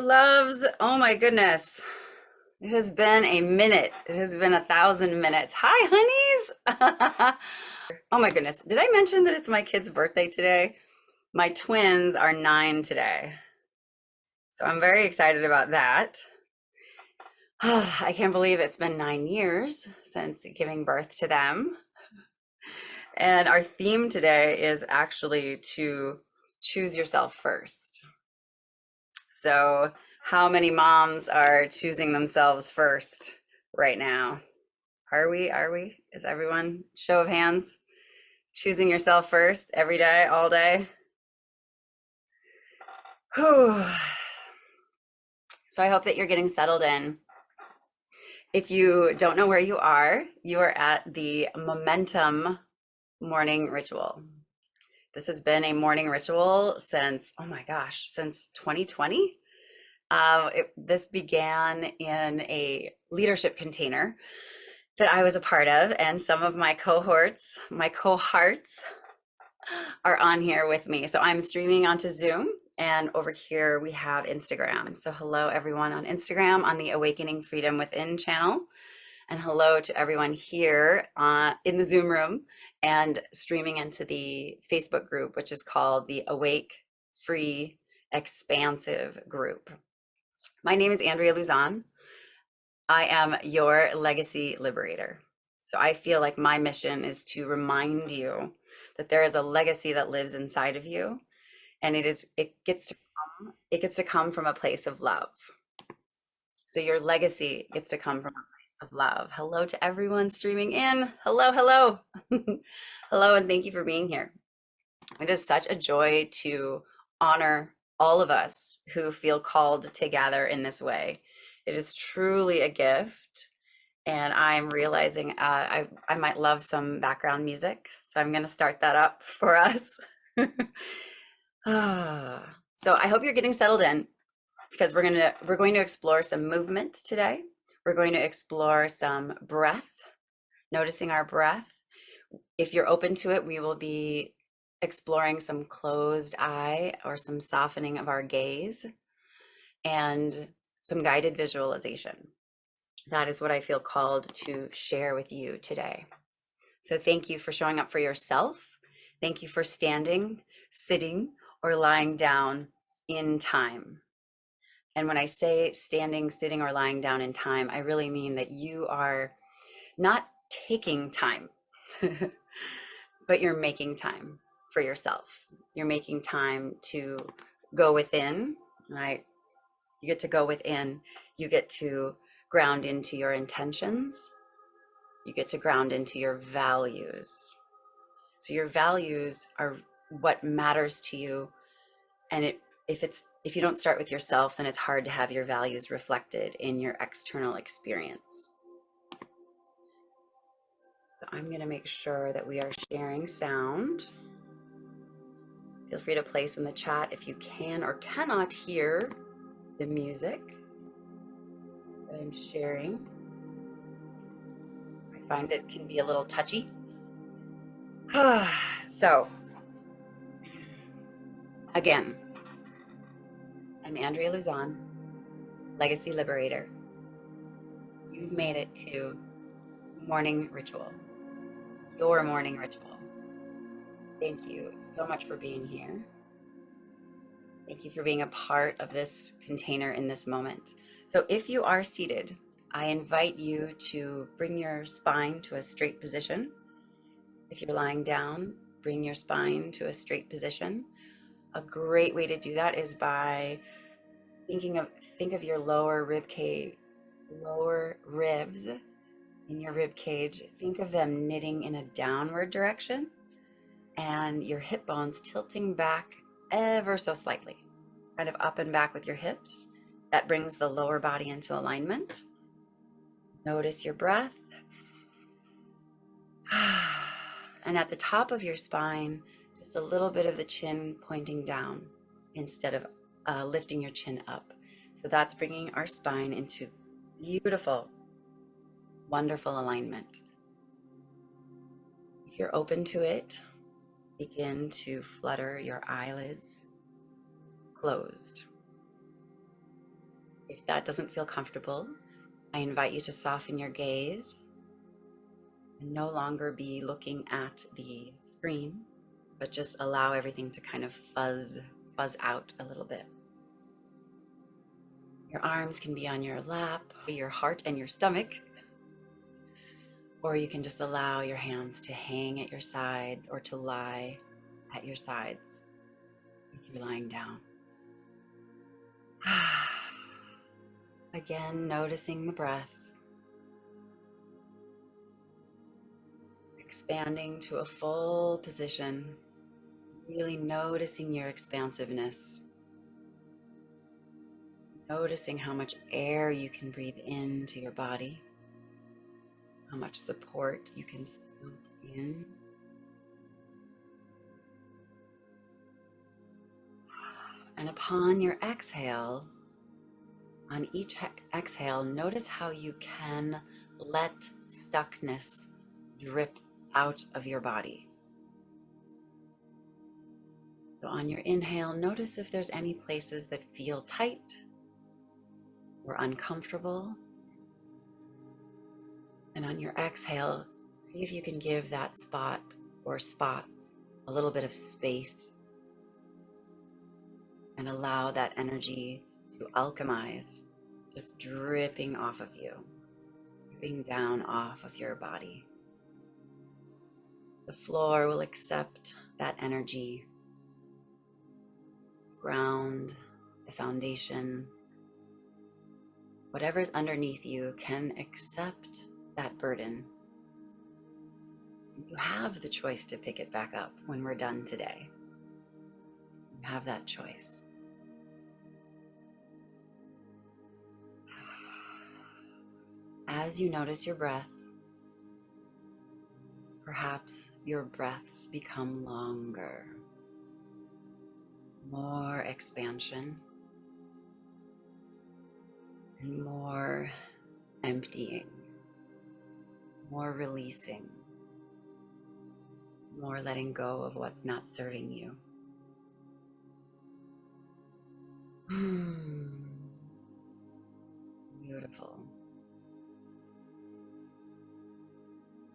loves. Oh my goodness. It has been a minute. It has been 1,000 minutes. Hi, honeys. Oh my goodness. Did I mention that it's my kid's birthday today? My twins are 9 today. So I'm very excited about that. I can't believe it's been 9 years since giving birth to them. And our theme today is actually to choose yourself first. So, how many moms are choosing themselves first right now? Are we? Are we? Is everyone? Show of hands. Choosing yourself first every day, all day. Whew. So, I hope that you're getting settled in. If you don't know where you are at the Momentum Morning Ritual. This has been a morning ritual since, oh my gosh, since 2020. This began in a leadership container that I was a part of, and some of my cohorts are on here with me. So I'm streaming onto Zoom, and over here we have Instagram. So hello everyone on Instagram on the Awakening Freedom Within channel, and hello to everyone here in the Zoom room and streaming into the Facebook group, which is called the Awake Free Expansive group. My name is Andrea Luzon. I am your legacy liberator. So I feel like my mission is to remind you that there is a legacy that lives inside of you, and it gets to come from a place of love. So your legacy gets to come from a place of love. Hello to everyone streaming in. Hello, hello. Hello, and thank you for being here. It is such a joy to honor all of us who feel called to gather in this way. It is truly a gift, and I'm realizing I might love some background music, so I'm going to start that up for us. So I hope you're getting settled in, because we're going to explore some movement today. We're going to explore some breath, noticing our breath. If you're open to it, we will be exploring some closed eye or some softening of our gaze and some guided visualization. That is what I feel called to share with you today. So thank you for showing up for yourself. Thank you for standing, sitting, or lying down in time. And when I say standing, sitting, or lying down in time, I really mean that you are not taking time, but you're making time for yourself. You're making time to go within, right? You get to go within. You get to ground into your intentions. You get to ground into your values. So your values are what matters to you. And if you don't start with yourself, then it's hard to have your values reflected in your external experience. So I'm going to make sure that we are sharing sound. Feel free to place in the chat if you can or cannot hear the music that I'm sharing. I find it can be a little touchy. So, again, I'm Andrea Luzon, Legacy Liberator. You've made it to Morning Ritual, your morning ritual. Thank you so much for being here. Thank you for being a part of this container in this moment. So if you are seated, I invite you to bring your spine to a straight position. If you're lying down, bring your spine to a straight position. A great way to do that is by think of your lower rib cage, lower ribs in your rib cage. Think of them knitting in a downward direction, and your hip bones tilting back ever so slightly, kind of up and back with your hips. That brings the lower body into alignment. Notice your breath. And at the top of your spine, just a little bit of the chin pointing down instead of lifting your chin up. So that's bringing our spine into beautiful, wonderful alignment. If you're open to it, begin to flutter your eyelids closed. If that doesn't feel comfortable, I invite you to soften your gaze and no longer be looking at the screen, but just allow everything to kind of fuzz out a little bit. Your arms can be on your lap, your heart and your stomach, or you can just allow your hands to hang at your sides or to lie at your sides if you're lying down. Again, noticing the breath, expanding to a full position, really noticing your expansiveness, noticing how much air you can breathe into your body, how much support you can soak in. And upon your exhale, on each exhale, notice how you can let stuckness drip out of your body. So on your inhale, notice if there's any places that feel tight or uncomfortable. And on your exhale, see if you can give that spot or spots a little bit of space and allow that energy to alchemize, just dripping off of you, dripping down off of your body. The floor will accept that energy, ground, the foundation, whatever's underneath you can accept that burden. You have the choice to pick it back up when we're done today. You have that choice. As you notice your breath, perhaps your breaths become longer, more expansion, and more emptying, more releasing, more letting go of what's not serving you. Beautiful.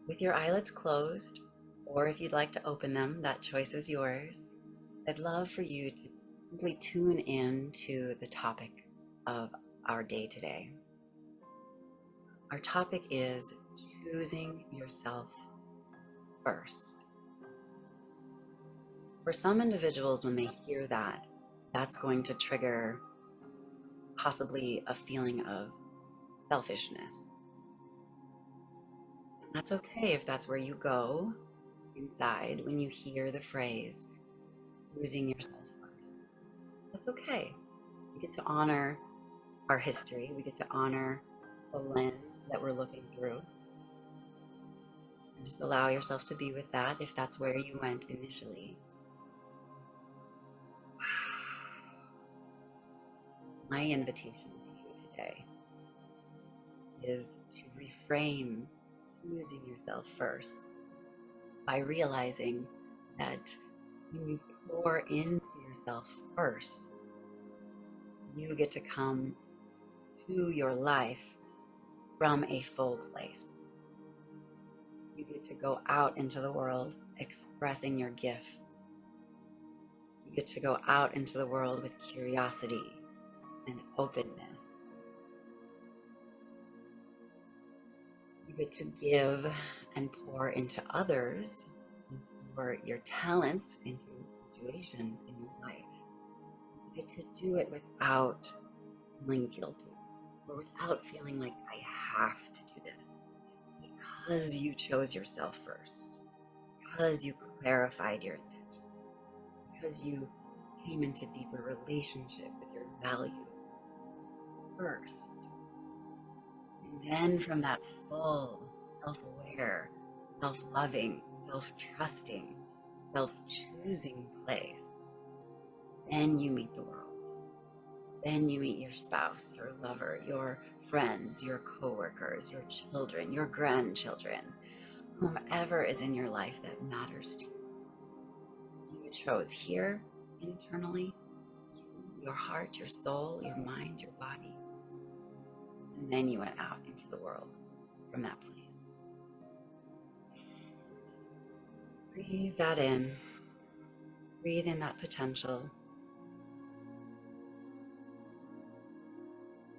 With your eyelids closed, or if you'd like to open them, that choice is yours. I'd love for you to simply tune in to the topic of our day today. Our topic is choosing yourself first. For some individuals, when they hear that, that's going to trigger possibly a feeling of selfishness. That's okay if that's where you go inside when you hear the phrase, choosing yourself first. That's okay. We get to honor our history. We get to honor the lens that we're looking through. And just allow yourself to be with that if that's where you went initially. My invitation to you today is to reframe choosing yourself first by realizing that when you pour into yourself first, you get to come to your life from a full place. You get to go out into the world expressing your gifts. You get to go out into the world with curiosity and openness. You get to give and pour into others, pour your talents into situations in your life. You get to do it without feeling guilty or without feeling like I have to do this, because you chose yourself first, because you clarified your intention, because you came into deeper relationship with your value first. And then from that full, self-aware, self-loving, self-trusting, self-choosing place, then you meet the world. Then you meet your spouse, your lover, your friends, your coworkers, your children, your grandchildren, whomever is in your life that matters to you. You chose here internally, your heart, your soul, your mind, your body. and then you went out into the world from that place. Breathe that in. Breathe in that potential.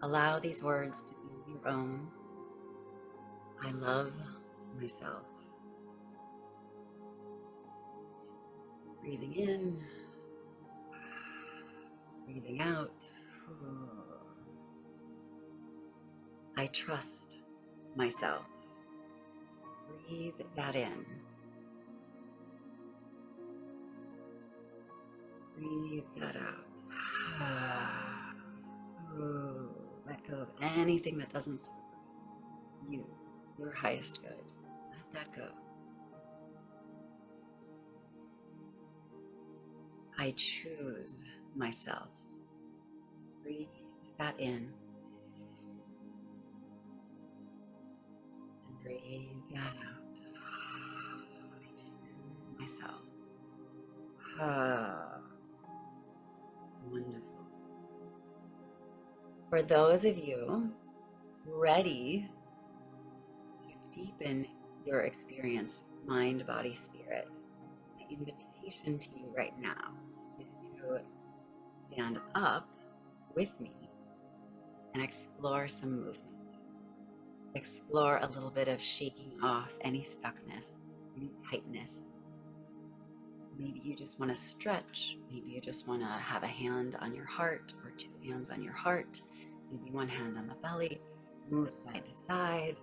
Allow these words to be your own. I love myself. Breathing in, breathing out. I trust myself. Breathe that in. Breathe that out. Let go of anything that doesn't serve you, your highest good. Let that go. I choose myself. Breathe that in. And breathe that out. I choose myself. Wonderful. For those of you ready to deepen your experience, mind, body, spirit, my invitation to you right now is to stand up with me and explore some movement. Explore a little bit of shaking off any stuckness, any tightness. Maybe you just want to stretch. Maybe you just want to have a hand on your heart or two hands on your heart. Maybe one hand on the belly. Move side to side.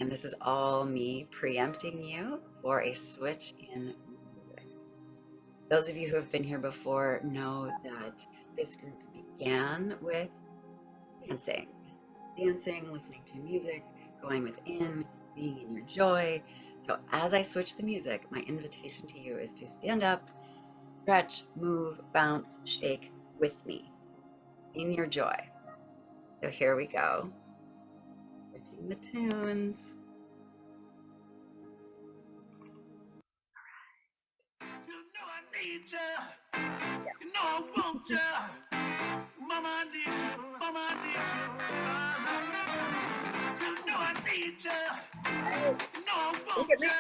And this is all me preempting you for a switch in music. Those of you who have been here before know that this group began with dancing, listening to music, going within, being in your joy. So as I switch the music, my invitation to you is to stand up, stretch, move, bounce, shake with me in your joy. So here we go. Switching the tunes. You know I need you. You know I want you. Mama, I need you. Mama, I need you. You know I need you. You know I want you.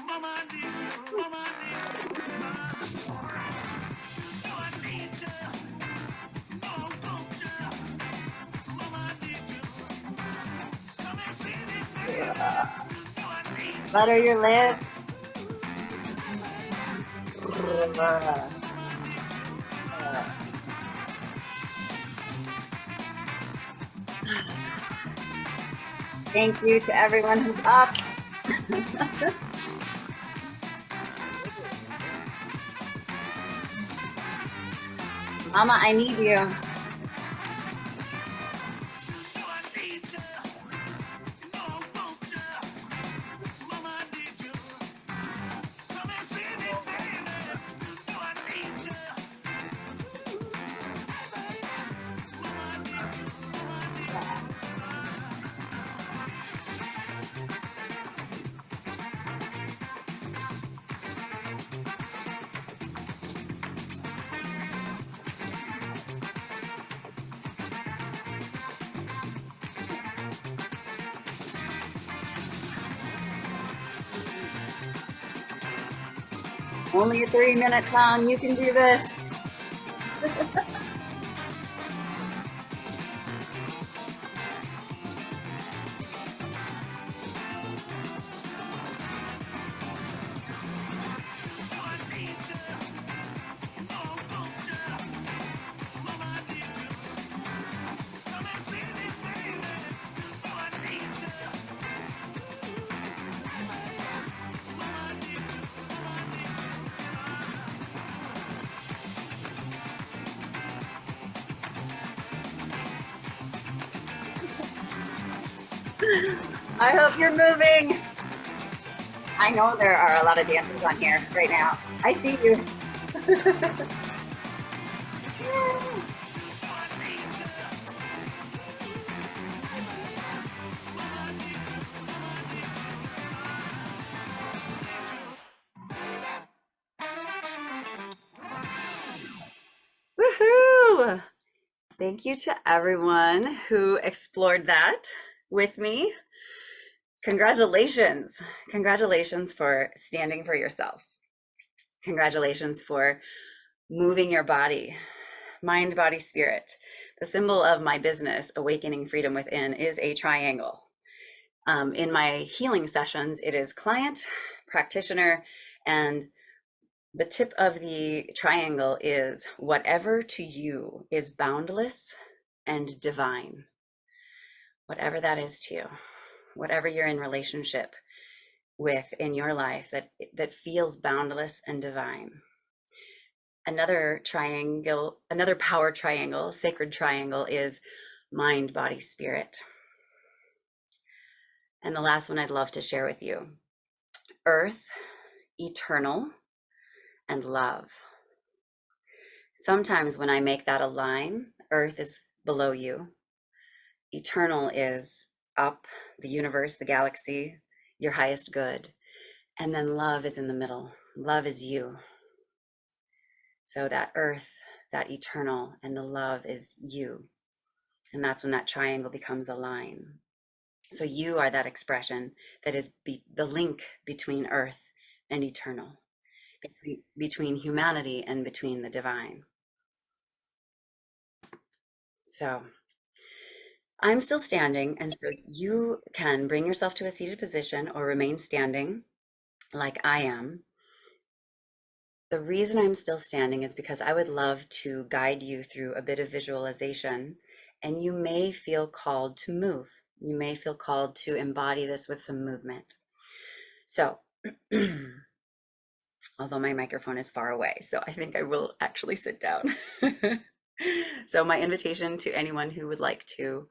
Mama, I need you. Mama, I need you. You know I need you. You know I want you. Mama, I need you. Come and see me, baby. You know I need you. Butter your lips. Thank you to everyone who's up. Mama, I need you. You know I need you. You know I want you. Mama, I need you. Come and see me, baby. You know I need you. Only a 3-minute song. You can do this. I hope you're moving. I know there are a lot of dancers on here right now. I see you. Woohoo! thank you to everyone who explored that with me. Congratulations. Congratulations for standing for yourself. Congratulations for moving your body, mind, body, spirit. The symbol of my business, Awakening Freedom Within, is a triangle. In my healing sessions, it is client, practitioner, and the tip of the triangle is whatever to you is boundless and divine. Whatever that is to you, whatever you're in relationship with in your life that feels boundless and divine. Another triangle, another power triangle, sacred triangle is mind, body, spirit. And the last one I'd love to share with you, earth, eternal, and love. Sometimes when I make that a line, earth is below you, eternal is up, the universe, the galaxy, your highest good, and then love is in the middle. Love is you. So that earth, that eternal, and the love is you. And that's when that triangle becomes a line. So you are that expression that is the link between earth and eternal, between humanity and between the divine. So I'm still standing, and so you can bring yourself to a seated position or remain standing like I am. The reason I'm still standing is because I would love to guide you through a bit of visualization, and you may feel called to move. You may feel called to embody this with some movement. So, although my microphone is far away, so I think I will actually sit down. So my invitation to anyone who would like to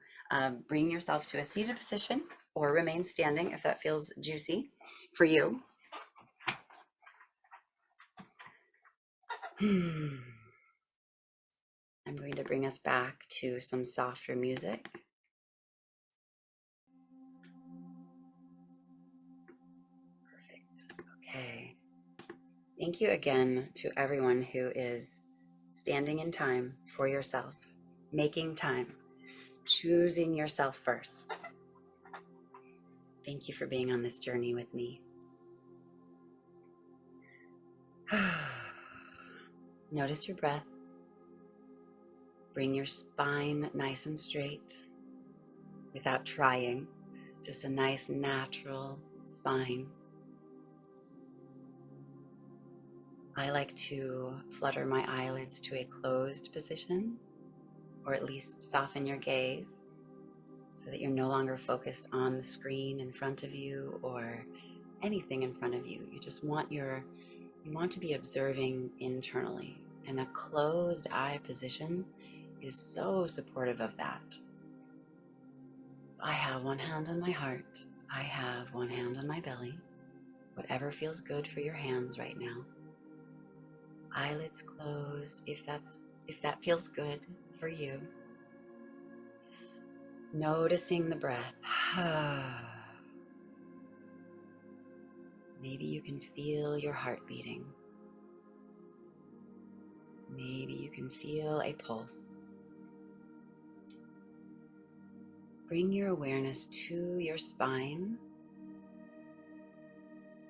bring yourself to a seated position or remain standing if that feels juicy for you. I'm going to bring us back to some softer music. Perfect. Okay. Thank you again to everyone who is standing in time for yourself, making time, choosing yourself first. Thank you for being on this journey with me. Notice your breath. Bring your spine nice and straight without trying, just a nice natural spine. I like to flutter my eyelids to a closed position, or at least soften your gaze so that you're no longer focused on the screen in front of you or anything in front of you. You just want you want to be observing internally, and a closed eye position is so supportive of that. I have one hand on my heart. I have one hand on my belly. Whatever feels good for your hands right now. Eyelids closed if that feels good for you. Noticing the breath. Maybe you can feel your heart beating. Maybe you can feel a pulse. Bring your awareness to your spine.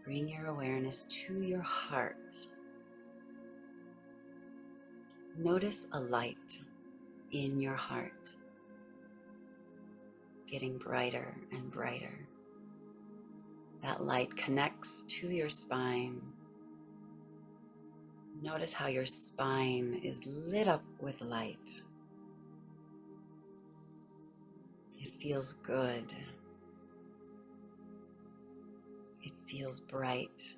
Bring your awareness to your heart. Notice a light in your heart, getting brighter and brighter. That light connects to your spine. Notice how your spine is lit up with light. It feels good. It feels bright.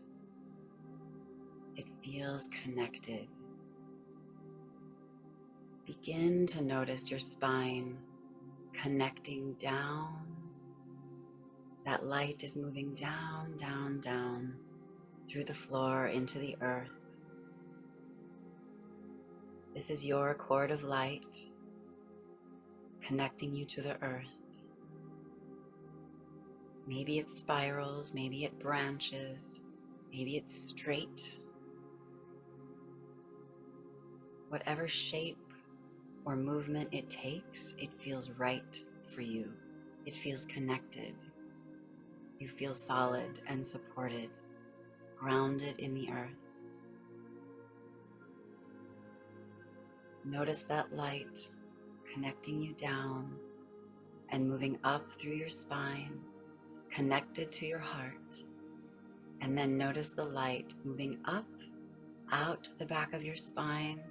It feels connected. Begin to notice your spine connecting down. That light is moving down, down, down through the floor into the earth. This is your cord of light connecting you to the earth. Maybe it spirals, maybe it branches, maybe it's straight. Whatever shape or movement it takes, it feels right for you. It feels connected. You feel solid and supported, grounded in the earth. Notice that light connecting you down and moving up through your spine, connected to your heart. And then notice the light moving up, out the back of your spine,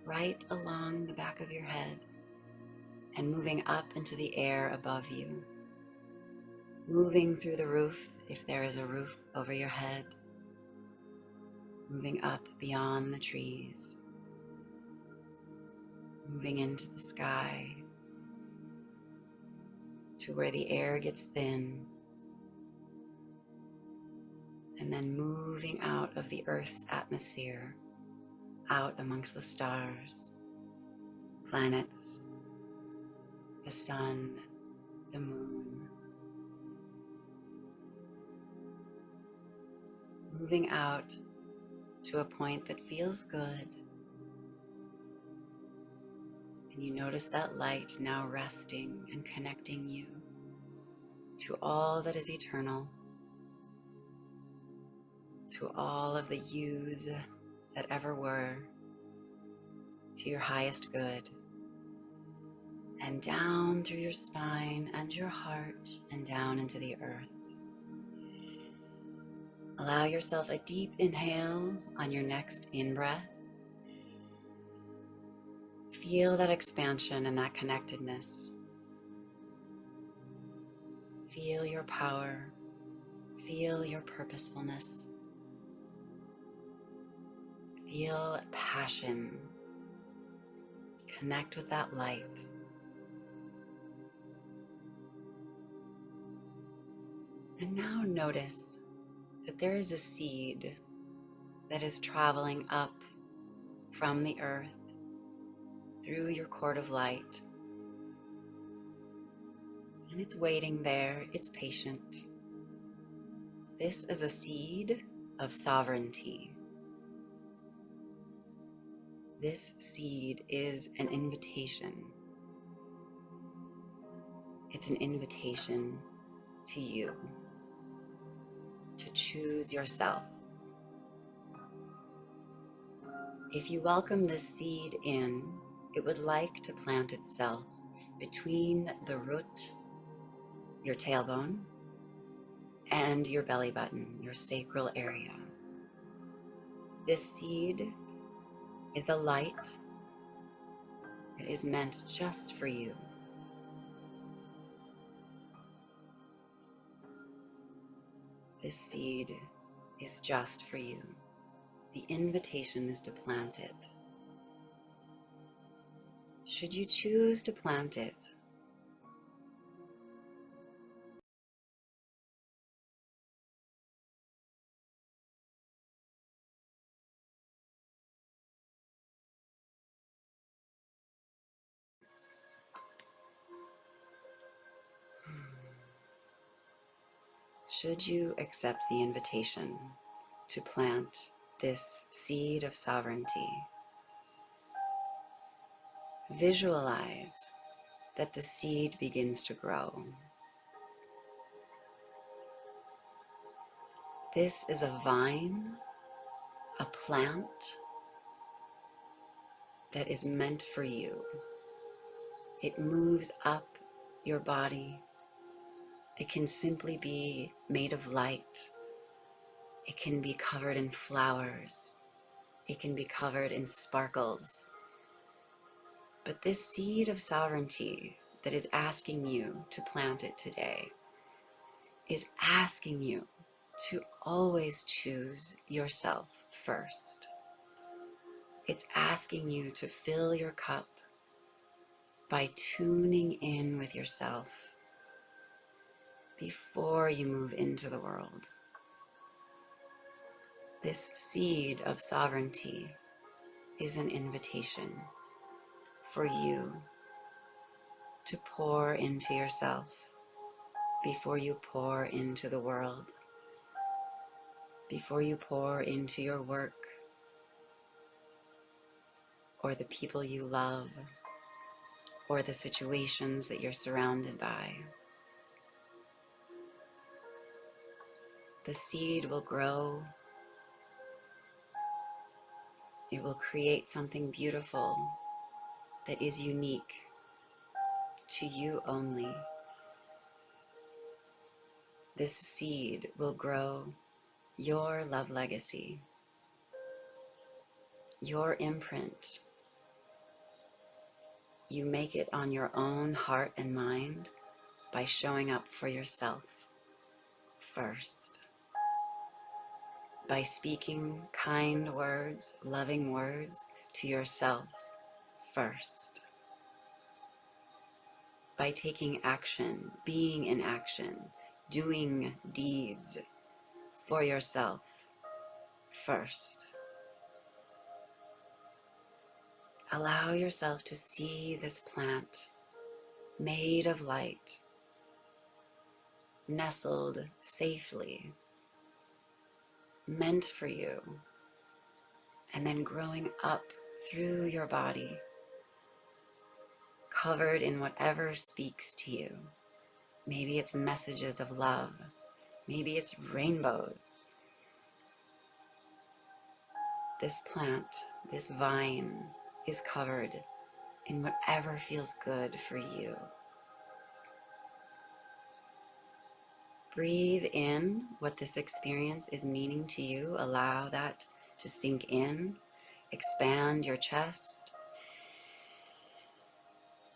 right along the back of your head, and moving up into the air above you, moving through the roof if there is a roof over your head, moving up beyond the trees, moving into the sky to where the air gets thin, and then moving out of the Earth's atmosphere, out amongst the stars, planets, the sun, the moon, moving out to a point that feels good. And you notice that light now resting and connecting you to all that is eternal, to all of the yous that ever were, to your highest good, and down through your spine and your heart and down into the earth. Allow yourself a deep inhale on your next in-breath. Feel that expansion and that connectedness. Feel your power. Feel your purposefulness. Feel passion. Connect with that light. And now notice that there is a seed that is traveling up from the earth through your cord of light. And it's waiting there, it's patient. This is a seed of sovereignty. This seed is an invitation. It's an invitation to you to choose yourself. If you welcome this seed in, it would like to plant itself between the root, your tailbone, and your belly button, your sacral area. This seed is a light that is meant just for you. This seed is just for you. The invitation is to plant it. Should you choose to plant it, should you accept the invitation to plant this seed of sovereignty, visualize that the seed begins to grow. This is a vine, a plant that is meant for you. It moves up your body. It can simply be made of light. It can be covered in flowers. It can be covered in sparkles. But this seed of sovereignty that is asking you to plant it today is asking you to always choose yourself first. It's asking you to fill your cup by tuning in with yourself before you move into the world. This seed of sovereignty is an invitation for you to pour into yourself before you pour into the world, before you pour into your work or the people you love or the situations that you're surrounded by. The seed will grow. It will create something beautiful that is unique to you only. This seed will grow your love legacy, your imprint. You make it on your own heart and mind by showing up for yourself first, by speaking kind words, loving words to yourself first, by taking action, being in action, doing deeds for yourself first. Allow yourself to see this plant made of light, nestled safely, meant for you, and then growing up through your body, covered in whatever speaks to you. Maybe it's messages of love, maybe it's rainbows. This plant, this vine, is covered in whatever feels good for you. Breathe in what this experience is meaning to you. Allow that to sink in. Expand your chest.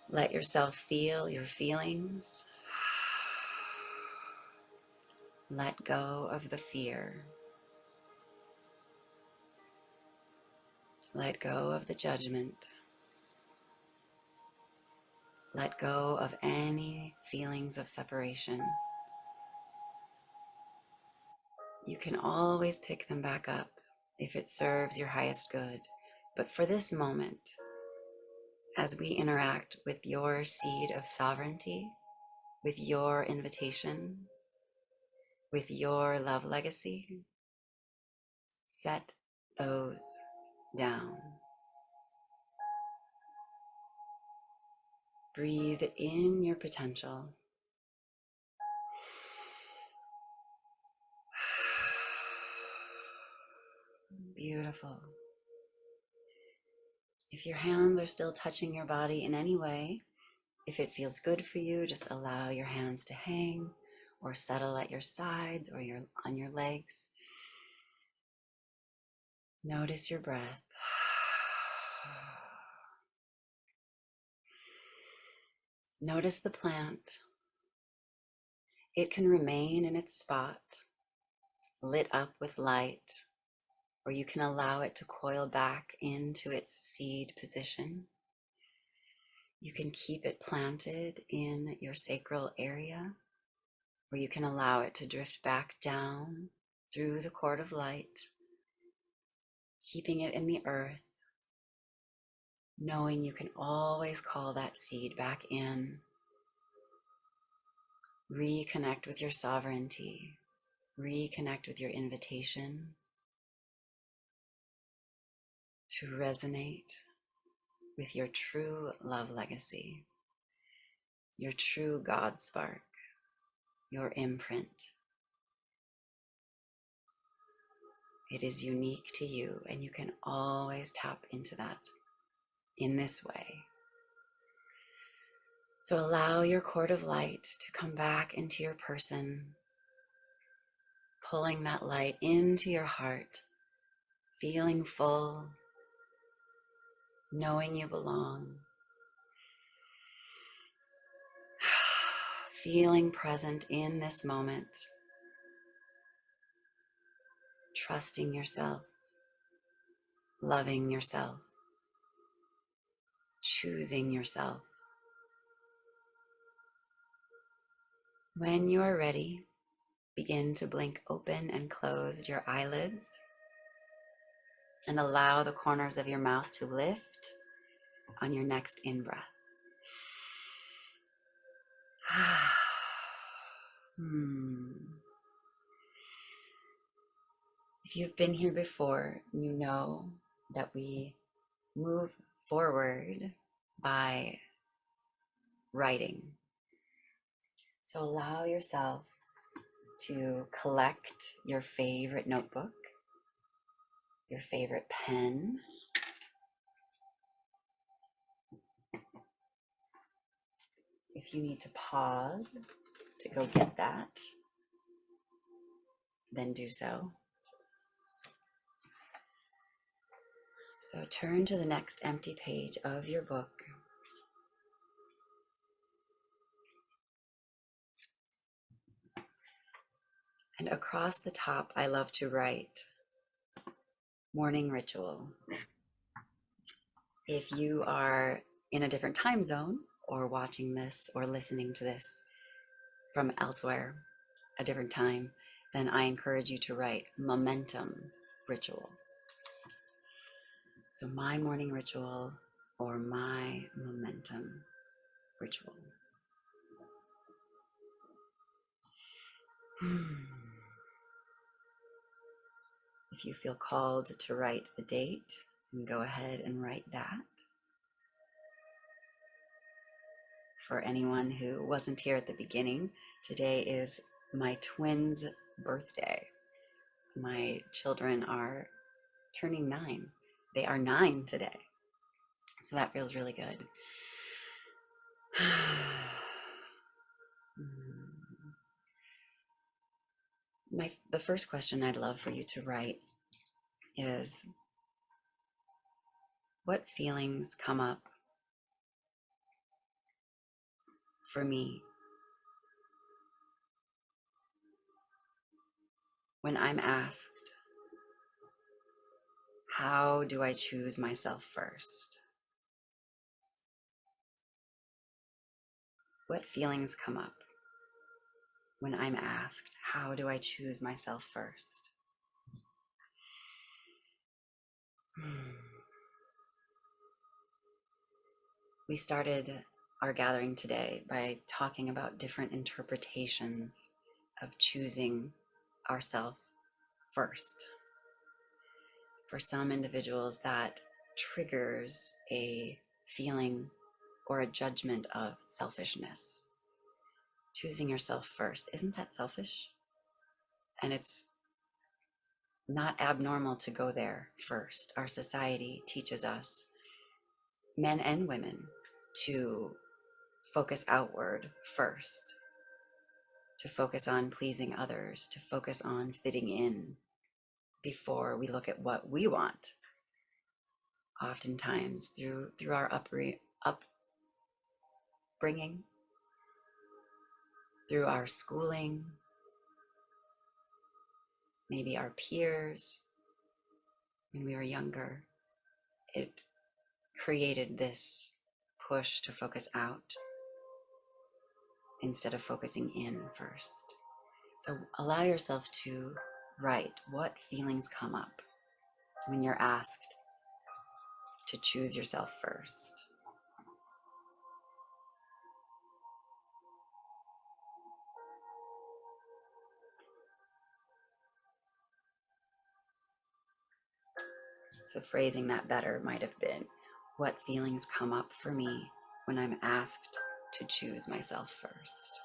Let yourself feel your feelings. Let go of the fear. Let go of the judgment. Let go of any feelings of separation. You can always pick them back up if it serves your highest good. But for this moment, as we interact with your seed of sovereignty, with your invitation, with your love legacy, set those down. Breathe in your potential. Beautiful. If your hands are still touching your body in any way, if it feels good for you, just allow your hands to hang or settle at your sides or on your legs. Notice your breath. Notice the plant. It can remain in its spot, lit up with light, or you can allow it to coil back into its seed position. You can keep it planted in your sacral area, or you can allow it to drift back down through the cord of light, keeping it in the earth, knowing you can always call that seed back in. Reconnect with your sovereignty, reconnect with your invitation to resonate with your true love legacy, your true God spark, your imprint. It is unique to you, and you can always tap into that in this way. So allow your cord of light to come back into your person, pulling that light into your heart, feeling full, knowing you belong, feeling present in this moment, trusting yourself, loving yourself, choosing yourself. When you are ready, begin to blink open and close your eyelids and allow the corners of your mouth to lift on your next in-breath. If you've been here before, you know that we move forward by writing. So allow yourself to collect your favorite notebook, your favorite pen. If you need to pause to go get that, then do so. So turn to the next empty page of your book. And across the top, I love to write Morning Ritual. If you are in a different time zone or watching this or listening to this from elsewhere, a different time, then I encourage you to write Momentum Ritual. So my morning ritual or my momentum ritual. If you feel called to write the date, then go ahead and write that. For anyone who wasn't here at the beginning, today is my twins' birthday. My children are turning 9. They are 9 today. So that feels really good. The first question I'd love for you to write is, what feelings come up for me when I'm asked, how do I choose myself first? What feelings come up when I'm asked, how do I choose myself first? We started our gathering today by talking about different interpretations of choosing ourself first. For some individuals, that triggers a feeling or a judgment of selfishness. Choosing yourself first, isn't that selfish? And it's not abnormal to go there first. Our society teaches us, men and women, to focus outward first, to focus on pleasing others, to focus on fitting in before we look at what we want. Oftentimes, through our upbringing, through our schooling, maybe our peers, when we were younger, it created this push to focus out instead of focusing in first. So allow yourself to write what feelings come up when you're asked to choose yourself first. So phrasing that better might have been, what feelings come up for me when I'm asked to choose myself first?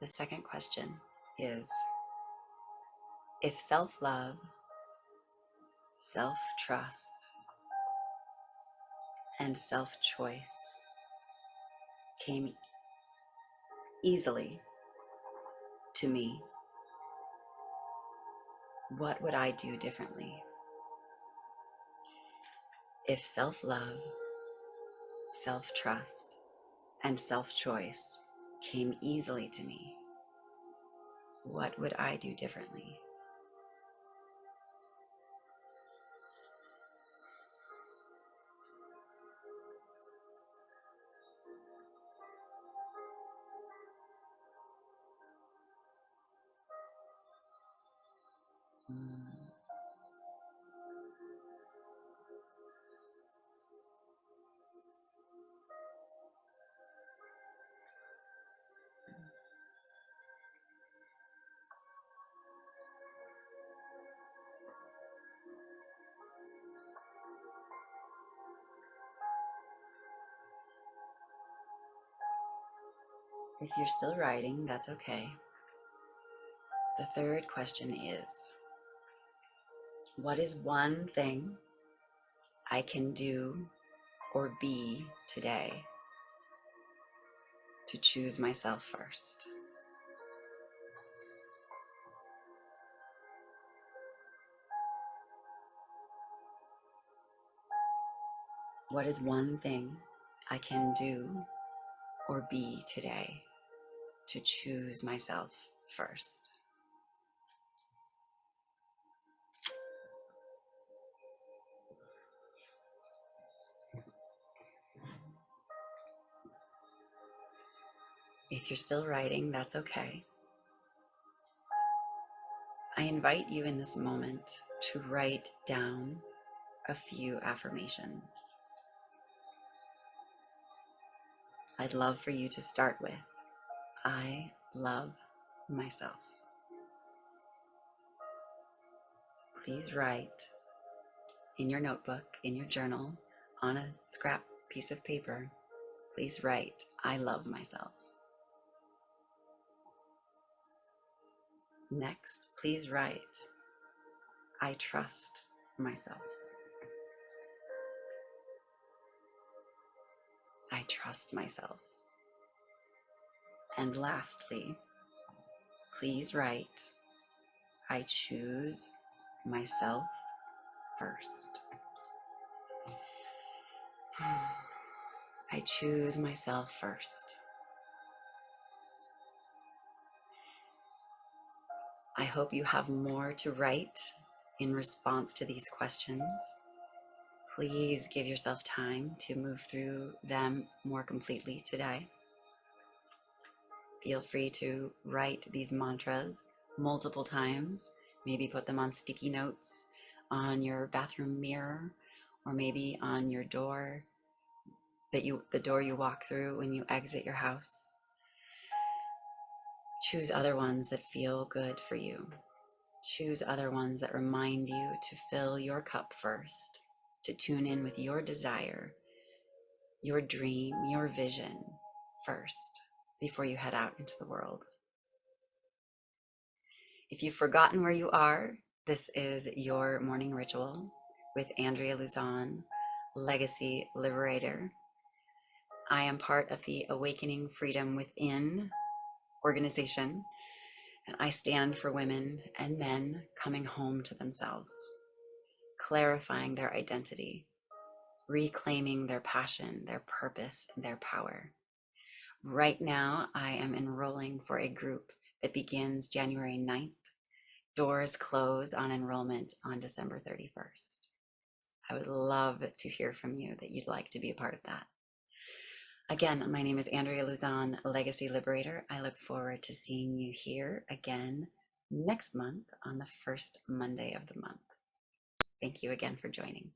The second question is, if self-love, self-trust, and self-choice came easily to me, what would I do differently? If self-love, self-trust, and self-choice came easily to me, what would I do differently? Mm. If you're still writing, that's okay. The third question is, what is one thing I can do or be today to choose myself first? What is one thing I can do or be today to choose myself first? If you're still writing, that's okay. I invite you in this moment to write down a few affirmations. I'd love for you to start with, I love myself. Please write in your notebook, in your journal, on a scrap piece of paper, please write, I love myself. Next, please write, I trust myself. I trust myself. And lastly, please write, I choose myself first. I choose myself first. I hope you have more to write in response to these questions. Please give yourself time to move through them more completely today. Feel free to write these mantras multiple times, maybe put them on sticky notes on your bathroom mirror, or maybe on your door, the door you walk through when you exit your house. Choose other ones that feel good for you. Choose other ones that remind you to fill your cup first, to tune in with your desire, your dream, your vision first before you head out into the world. If you've forgotten where you are, this is your morning ritual with Andrea Luzon, Legacy Liberator. I am part of the Awakening Freedom Within organization, and I stand for women and men coming home to themselves, clarifying their identity, reclaiming their passion, their purpose, and their power. Right now, I am enrolling for a group that begins January 9th. Doors close on enrollment on December 31st. I would love to hear from you that you'd like to be a part of that. Again, my name is Andrea Luzon, Legacy Liberator. I look forward to seeing you here again next month on the first Monday of the month. Thank you again for joining.